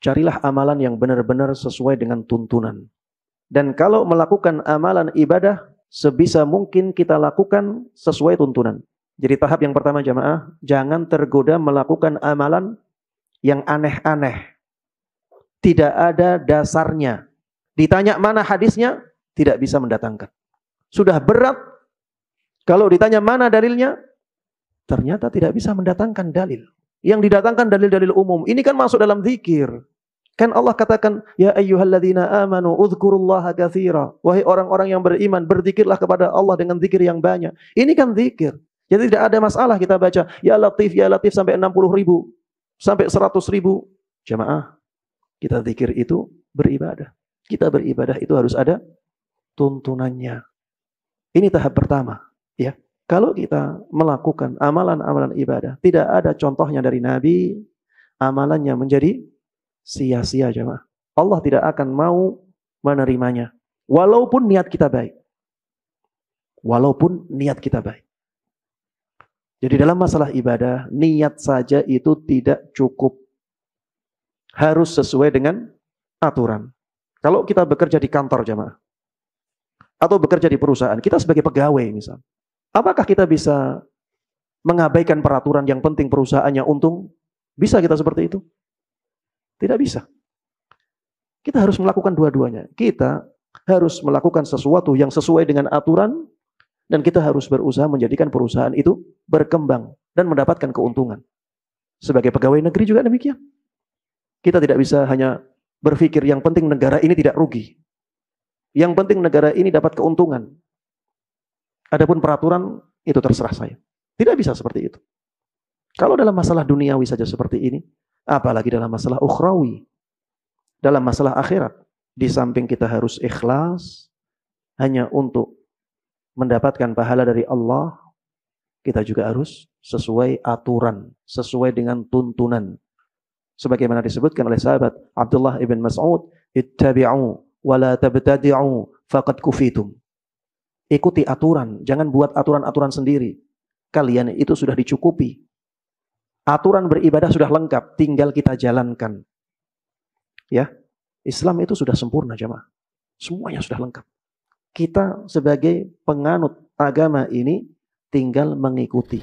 Carilah amalan yang benar-benar sesuai dengan tuntunan. Dan kalau melakukan amalan ibadah, sebisa mungkin kita lakukan sesuai tuntunan. Jadi tahap yang pertama jamaah, jangan tergoda melakukan amalan yang aneh-aneh. Tidak ada dasarnya. Ditanya mana hadisnya, tidak bisa mendatangkan. Sudah berat, kalau ditanya mana dalilnya, ternyata tidak bisa mendatangkan dalil. Yang didatangkan dalil-dalil umum. Ini kan masuk dalam zikir. Kan Allah katakan, ya ayyuhalladzina amanu udhkurullaha katsira. Wahai orang-orang yang beriman, berzikirlah kepada Allah dengan zikir yang banyak. Ini kan zikir. Jadi tidak ada masalah kita baca ya Latif sampai 60.000, sampai 100.000. Jamaah, kita zikir itu beribadah. Kita beribadah itu harus ada tuntunannya. Ini tahap pertama, ya. Kalau kita melakukan amalan-amalan ibadah, tidak ada contohnya dari Nabi, amalannya menjadi sia-sia jemaah. Allah tidak akan mau menerimanya. Walaupun niat kita baik. Walaupun niat kita baik. Jadi dalam masalah ibadah, niat saja itu tidak cukup. Harus sesuai dengan aturan. Kalau kita bekerja di kantor jemaah, atau bekerja di perusahaan, kita sebagai pegawai misal. Apakah kita bisa mengabaikan peraturan yang penting perusahaannya untung? Bisa kita seperti itu? Tidak bisa. Kita harus melakukan dua-duanya. Kita harus melakukan sesuatu yang sesuai dengan aturan, dan kita harus berusaha menjadikan perusahaan itu berkembang dan mendapatkan keuntungan. Sebagai pegawai negeri juga demikian. Kita tidak bisa hanya berpikir yang penting negara ini tidak rugi. Yang penting negara ini dapat keuntungan. Adapun peraturan itu terserah saya. Tidak bisa seperti itu. Kalau dalam masalah duniawi saja seperti ini, apalagi dalam masalah ukhrawi, dalam masalah akhirat, di samping kita harus ikhlas hanya untuk mendapatkan pahala dari Allah, kita juga harus sesuai aturan, sesuai dengan tuntunan. Sebagaimana disebutkan oleh sahabat Abdullah ibn Mas'ud, ittabi'u wa la tabtadi'u faqad kufitum. Ikuti aturan, jangan buat aturan-aturan sendiri. Kalian itu sudah dicukupi. Aturan beribadah sudah lengkap, tinggal kita jalankan. Ya, Islam itu sudah sempurna jemaah. Semuanya sudah lengkap. Kita sebagai penganut agama ini tinggal mengikuti.